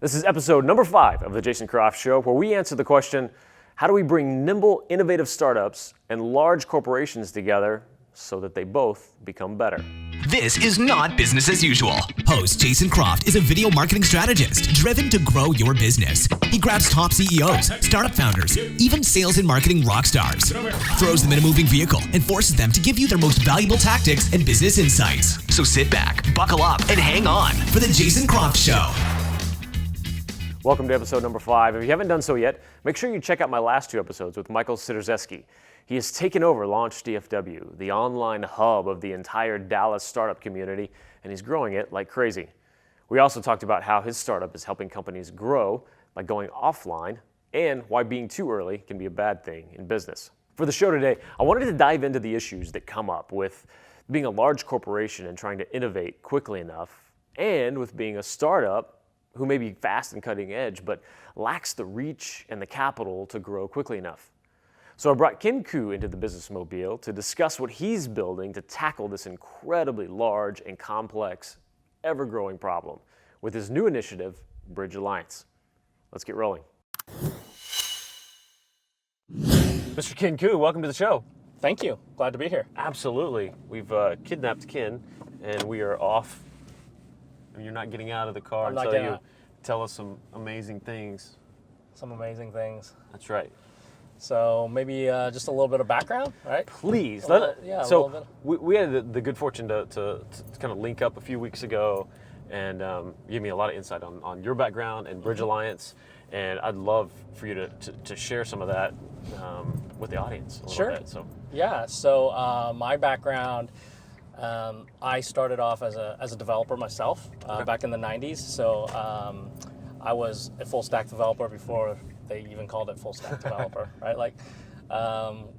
This is episode number 5 of the Jason Croft Show, where we answer the question, how do we bring nimble, innovative startups and large corporations together so that they both become better? This is not business as usual. Host Jason Croft is a video marketing strategist driven to grow your business. He grabs top CEOs, startup founders, even sales and marketing rock stars, throws them in a moving vehicle, and forces them to give you their most valuable tactics and business insights. So sit back, buckle up, and hang on for the Jason Croft Show. Welcome to episode number 5. If you haven't done so yet, make sure you check out my last 2 episodes with Michael Sidorzeski. He has taken over Launch DFW, the online hub of the entire Dallas startup community, and he's growing it like crazy. We also talked about how his startup is helping companies grow by going offline, and why being too early can be a bad thing in business. For the show today, I wanted to dive into the issues that come up with being a large corporation and trying to innovate quickly enough, and with being a startup who may be fast and cutting edge, but lacks the reach and the capital to grow quickly enough. So I brought Ken Koo into the business mobile to discuss what he's building to tackle this incredibly large and complex, ever-growing problem with his new initiative, Bridge Alliance. Let's get rolling. Mr. Ken Koo, welcome to the show. Thank you. Glad to be here. Absolutely. We've kidnapped Ken, and we are off. You're not getting out of the car until you tell us some amazing things. Some amazing things. That's right. So maybe just a little bit of background, right? Please. So we had the good fortune to kind of link up a few weeks ago, and you gave me a lot of insight on your background and Bridge Alliance, and I'd love for you to share some of that with the audience a little bit. So my background, I started off as a developer myself back in the 90s. So I was a full stack developer before they even called it full stack developer, right? Like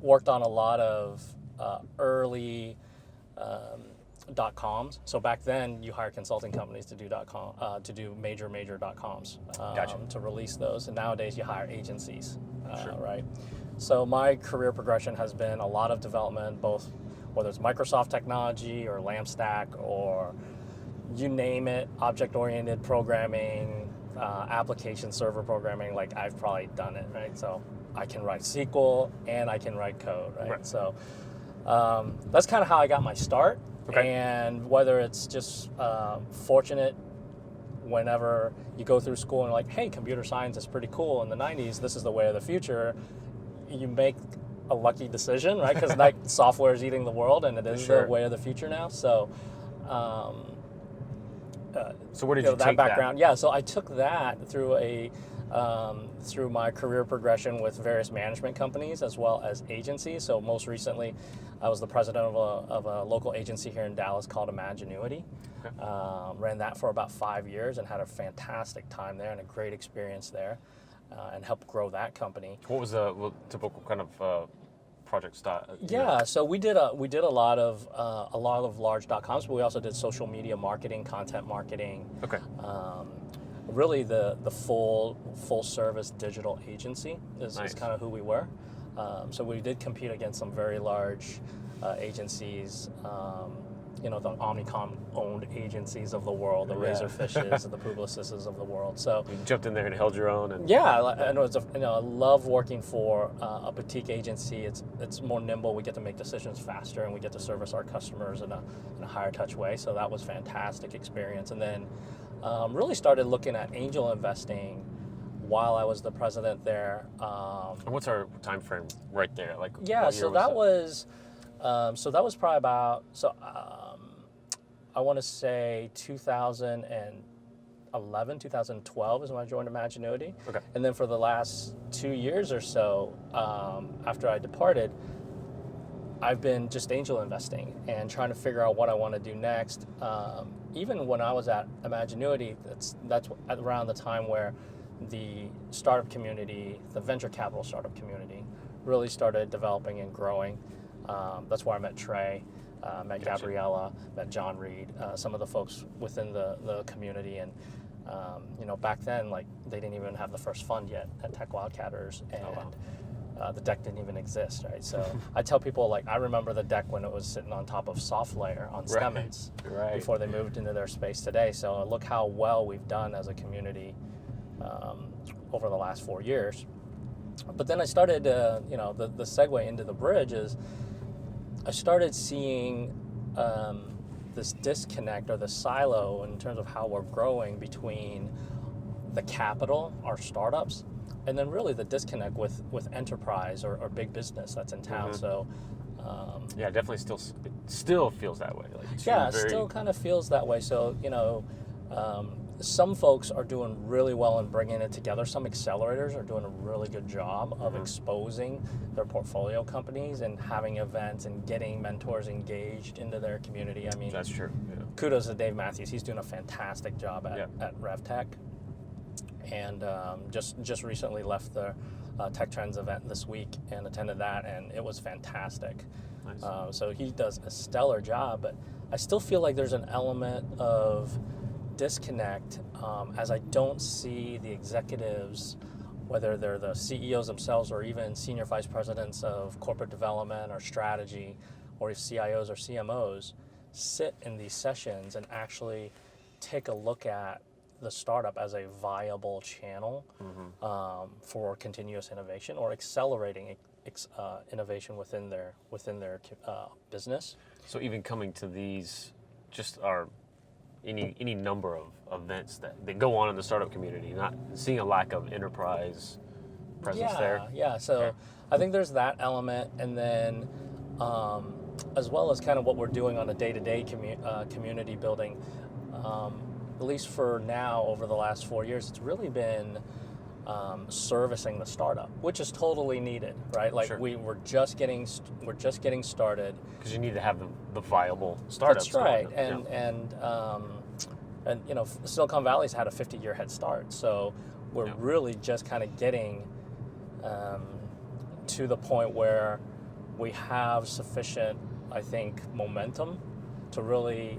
worked on a lot of early .coms. So back then you hire consulting companies to do .com, to do major .coms, to release those. And nowadays you hire agencies, right? So my career progression has been a lot of development, both whether it's Microsoft technology or LAMP stack or you name it, object-oriented programming, application server programming, like I've probably done it, right? So I can write SQL and I can write code, right? So that's kind of how I got my start. Okay. And whether it's just fortunate whenever you go through school and like, hey, computer science is pretty cool in the 90s, this is the way of the future, you make a lucky decision, right? Because like software is eating the world, and it is the way of the future now. So, so where did you that take background? Yeah, so I took that through through my career progression with various management companies as well as agencies. So most recently, I was the president of a local agency here in Dallas called Imaginuity. Okay. Ran that for about 5 years and had a fantastic time there and a great experience there. And help grow that company. What was the typical kind of project style? So we did a lot of large .coms, but we also did social media marketing, content marketing. Okay. Really, the full service digital agency is kind of who we were. So we did compete against some very large agencies. The Omnicom-owned agencies of the world, the Razorfishes, and the Publicis's of the world. So you jumped in there and held your own. And I love working for a boutique agency. It's more nimble. We get to make decisions faster, and we get to service our customers in a higher touch way. So that was a fantastic experience. And then really started looking at angel investing while I was the president there. And what's our time frame right there? Like so that was probably about I want to say 2011, 2012 is when I joined Imaginuity. Okay. And then for the last 2 years or so, after I departed, I've been just angel investing and trying to figure out what I want to do next. Even when I was at Imaginuity, that's around the time where the startup community, the venture capital startup community, really started developing and growing. That's where I met Trey. Met Gabriella, met John Reed, some of the folks within the community, and back then, like, they didn't even have the first fund yet at Tech Wildcatters, and the deck didn't even exist, right? So I tell people, like, I remember the deck when it was sitting on top of soft layer on Stemmons before they moved into their space today. So look how well we've done as a community over the last 4 years. But then I started, the segue into the bridge is I started seeing this disconnect or the silo in terms of how we're growing between the capital, our startups, and then really the disconnect with enterprise or big business that's in town. So yeah, definitely still feels that way. Like it still kind of feels that way. So some folks are doing really well in bringing it together. Some accelerators are doing a really good job of exposing their portfolio companies and having events and getting mentors engaged into their community. I mean, that's true. Yeah. Kudos to Dave Matthews. He's doing a fantastic job at RevTech. And just recently left the Tech Trends event this week and attended that, and it was fantastic. Nice. So he does a stellar job, but I still feel like there's an element of disconnect as I don't see the executives, whether they're the CEOs themselves or even senior vice presidents of corporate development or strategy, or CIOs or CMOs, sit in these sessions and actually take a look at the startup as a viable channel for continuous innovation or accelerating innovation within their business. So even coming to these just are any number of events that go on in the startup community, not seeing a lack of enterprise presence there. Yeah, so I think there's that element, and then as well as kind of what we're doing on a day-to-day community building. At least for now, over the last 4 years, it's really been servicing the startup, which is totally needed, right? Like we're just getting started. Because you need to have the viable startups. That's right, and Silicon Valley's had a 50-year head start, so we're really just kind of getting to the point where we have sufficient, I think, momentum to really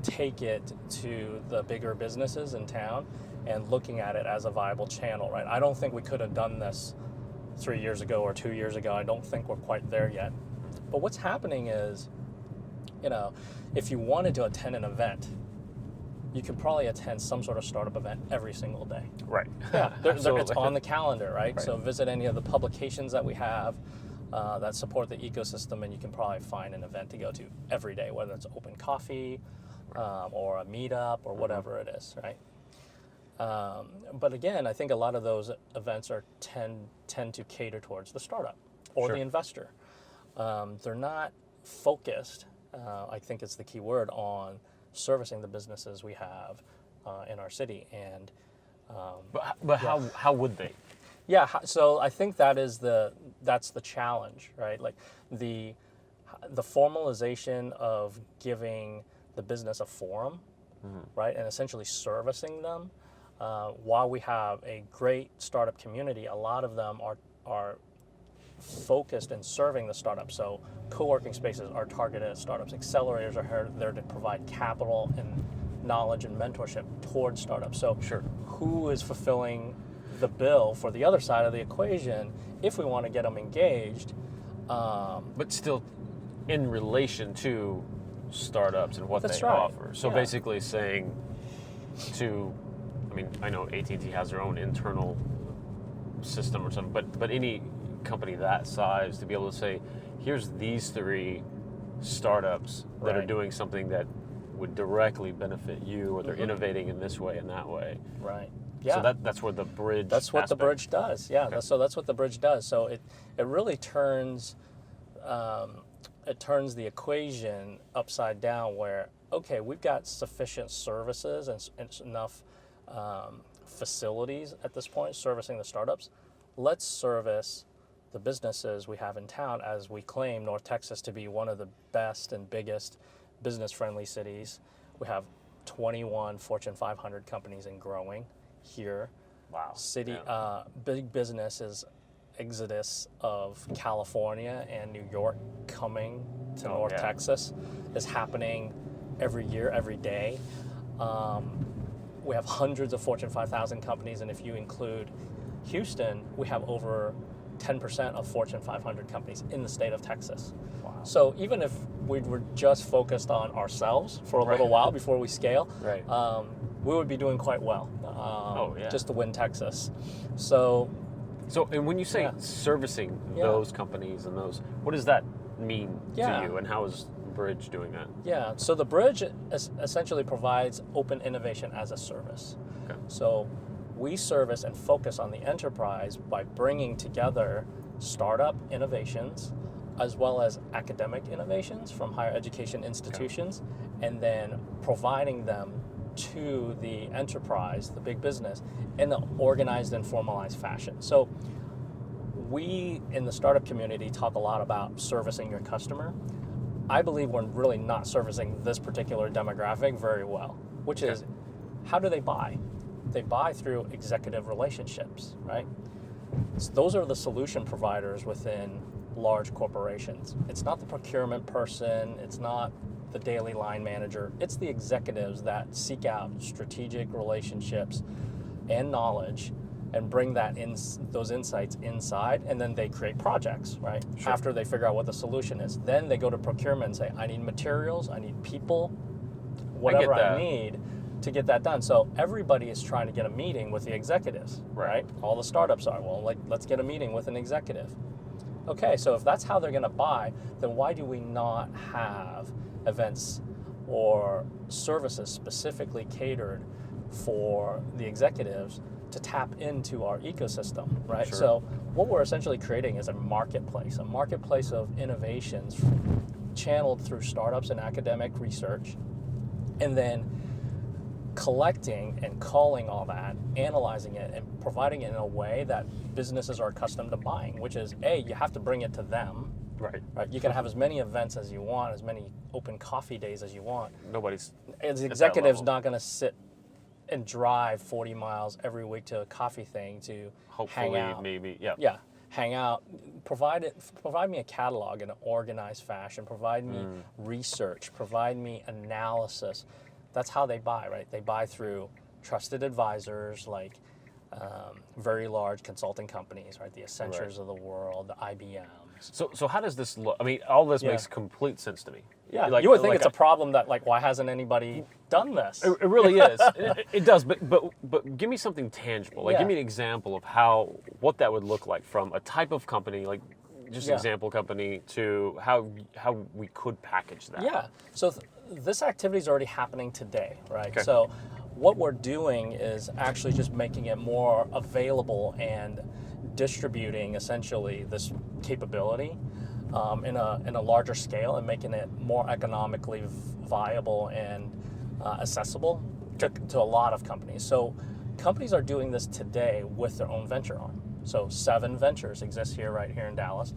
take it to the bigger businesses in town and looking at it as a viable channel, right? I don't think we could have done this 3 years ago or 2 years ago. I don't think we're quite there yet. But what's happening is, if you wanted to attend an event, you could probably attend some sort of startup event every single day. Right. Yeah, it's on the calendar, right? So visit any of the publications that we have that support the ecosystem, and you can probably find an event to go to every day, whether it's open coffee, or a meetup or whatever it is, right? But again, I think a lot of those events tend to cater towards the startup or the investor. They're not focused, I think it's the key word, on servicing the businesses we have in our city. And but how would they? Yeah, so I think that's the challenge, right? Like the formalization of giving the business a forum, right, and essentially servicing them. While we have a great startup community, a lot of them are focused in serving the startups. So co-working spaces are targeted at startups. Accelerators are there to provide capital and knowledge and mentorship towards startups. So who is fulfilling the bill for the other side of the equation if we want to get them engaged? But still in relation to startups and what they offer. So basically saying I know AT&T has their own internal system or something, but any company that size to be able to say, here's these 3 startups that are doing something that would directly benefit you, or they're innovating in this way and that way. Right. Yeah. So that's where the bridge. That's what the bridge does. Yeah. Okay. So that's what the bridge does. So it really turns the equation upside down, where we've got sufficient services and enough facilities at this point servicing the startups. Let's service the businesses we have in town, as we claim North Texas to be one of the best and biggest business-friendly cities. We have 21 Fortune 500 companies and growing here. Wow. Big businesses exodus of California and New York coming to North Texas is happening every year, every day. We have hundreds of Fortune 5000 companies, and if you include Houston, we have over 10% of Fortune 500 companies in the state of Texas. Wow. So even if we were just focused on ourselves for a little while before we scale, we would be doing quite well just to win Texas. So and when you say servicing those companies and those, what does that mean to you, and how is Bridge doing that? Yeah, so the Bridge essentially provides open innovation as a service. Okay. So we service and focus on the enterprise by bringing together startup innovations as well as academic innovations from higher education institutions, and then providing them to the enterprise, the big business, in an organized and formalized fashion. So we in the startup community talk a lot about servicing your customer. I believe we're really not servicing this particular demographic very well, which is, how do they buy? They buy through executive relationships, right? So those are the solution providers within large corporations. It's not the procurement person, it's not the daily line manager, it's the executives that seek out strategic relationships and knowledge and bring that those insights inside, and then they create projects, right? Sure. After they figure out what the solution is. Then they go to procurement and say, I need materials, I need people, whatever I need to get that done. So everybody is trying to get a meeting with the executives, right? All the startups are, let's get a meeting with an executive. Okay, so if that's how they're gonna buy, then why do we not have events or services specifically catered for the executives to tap into our ecosystem, right? Sure. So what we're essentially creating is a marketplace of innovations channeled through startups and academic research, and then collecting and calling all that, analyzing it, and providing it in a way that businesses are accustomed to buying, which is, you have to bring it to them. Right. You can have as many events as you want, as many open coffee days as you want. Nobody's as executives not going to sit and drive 40 miles every week to a coffee thing to hang out. Hang out. Provide me a catalog in an organized fashion. Provide me research. Provide me analysis. That's how they buy, right? They buy through trusted advisors like very large consulting companies, right? The Accentures of the world, the IBMs. So how does this look? I mean, all this makes complete sense to me. Yeah, you would think it's a problem that, why hasn't anybody done this? It really is. It does, but give me something tangible. Give me an example of what that would look like, from a type of company, example company, to how we could package that. Yeah, so this activity is already happening today, right? Okay. So what we're doing is actually just making it more available and distributing essentially this capability in a larger scale, and making it more economically viable and accessible to a lot of companies. So companies are doing this today with their own venture arm. So 7 Ventures exists right here in Dallas.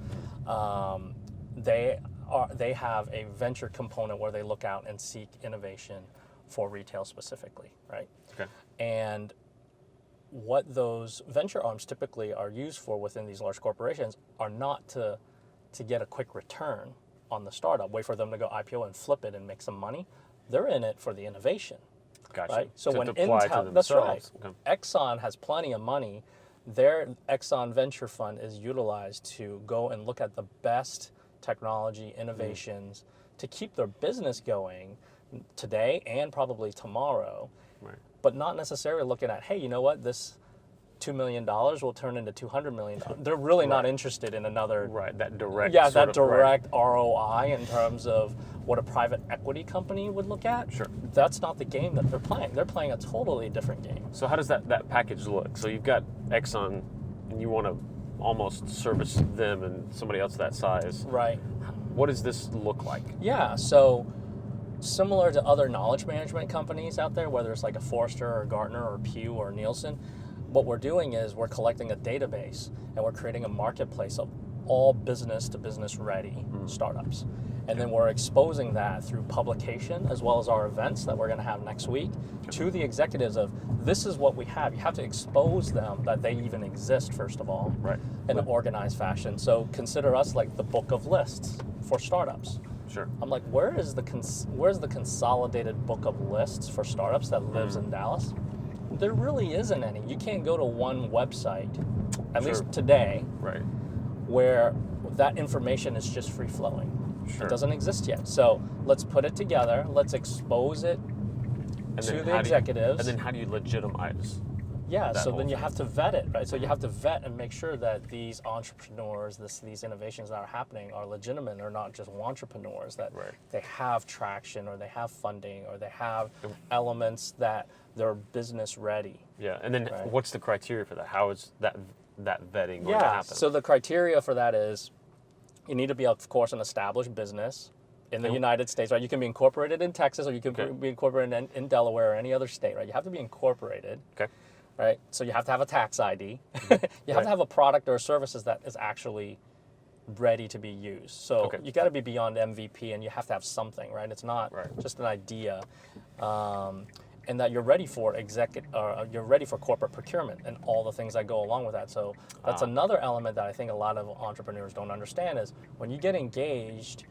They have a venture component where they look out and seek innovation for retail specifically, right? Okay. And what those venture arms typically are used for within these large corporations are not to get a quick return on the startup, wait for them to go IPO and flip it and make some money. They're in it for the innovation. Gotcha. Right? So to when Intel, that's right. Okay. Exxon has plenty of money. Their Exxon Venture Fund is utilized to go and look at the best technology innovations to keep their business going today and probably tomorrow. Right. But not necessarily looking at, hey, you know what, this $2 million will turn into $200 million. They're really not interested in another... Right, that direct... Yeah, that direct ROI in terms of what a private equity company would look at. Sure. That's not the game that they're playing. They're playing a totally different game. So how does that package look? So you've got Exxon, and you want to almost service them and somebody else that size. Right. What does this look like? Yeah, so similar to other knowledge management companies out there, whether it's like a Forrester or Gartner or Pew or Nielsen, what we're doing is we're collecting a database and we're creating a marketplace of all business to business ready startups. And then we're exposing that through publication as well as our events that we're going to have next week to the executives of, this is what we have. You have to expose them that they even exist, first of all, in an organized fashion. So consider us like the book of lists for startups. Sure. I'm like, where's the consolidated book of lists for startups that lives in Dallas? There really isn't any. You can't go to one website, at least today, where that information is just free flowing. Sure. It doesn't exist yet. So let's put it together. Let's expose it to the executives. And then how do you legitimize? Yeah, so then you have to vet it, right? So you have to vet and make sure that these entrepreneurs, these innovations that are happening are legitimate, or not just entrepreneurs, that they have traction, or they have funding, or they have elements that they're business ready. Yeah, and then what's the criteria for that? How is that vetting going to happen? So the criteria for that is you need to be, of course, an established business in the United States, right? You can be incorporated in Texas, or you can be incorporated in Delaware or any other state, right? You have to be incorporated. Okay. Right, so you have to have a tax ID. You have to have a product or services that is actually ready to be used. So you got to be beyond MVP, and you have to have something, right? It's not just an idea, and that you're ready for you're ready for corporate procurement and all the things that go along with that. So that's another element that I think a lot of entrepreneurs don't understand is when you get engaged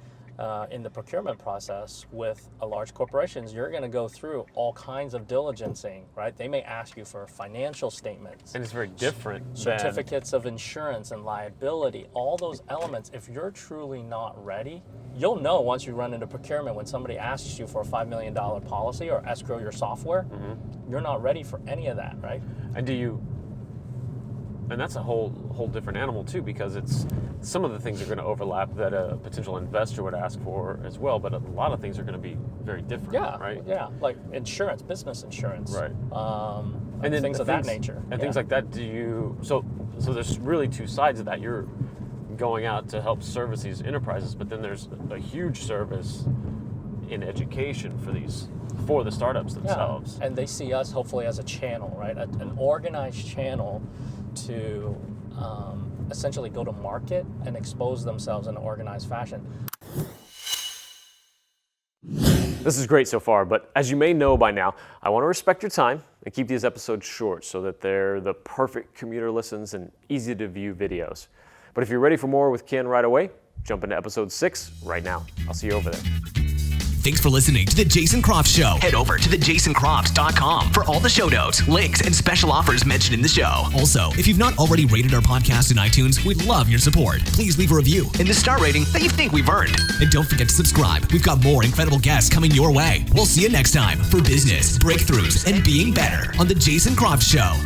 in the procurement process with a large corporations, you're going to go through all kinds of diligencing, right? They may ask you for financial statements. And it's very different. Certificates of insurance and liability, all those elements. If you're truly not ready, you'll know once you run into procurement when somebody asks you for a $5 million policy or escrow your software, you're not ready for any of that, right? And that's a whole different animal too, because it's some of the things are going to overlap that a potential investor would ask for as well, but a lot of things are going to be very different, right? Yeah, like insurance, business insurance, right? And then things of that nature, and things like that. So there's really two sides of that. You're going out to help service these enterprises, but then there's a huge service in education for the startups themselves. And they see us hopefully as a channel, right? An organized channel to essentially go to market and expose themselves in an organized fashion. This is great so far, but as you may know by now, I want to respect your time and keep these episodes short so that they're the perfect commuter listens and easy to view videos. But if you're ready for more with Ken right away, jump into episode 6 right now. I'll see you over there. Thanks for listening to The Jason Croft Show. Head over to thejasоncroft.com for all the show notes, links, and special offers mentioned in the show. Also, if you've not already rated our podcast in iTunes, we'd love your support. Please leave a review and the star rating that you think we've earned. And don't forget to subscribe. We've got more incredible guests coming your way. We'll see you next time for business, breakthroughs, and being better on The Jason Croft Show.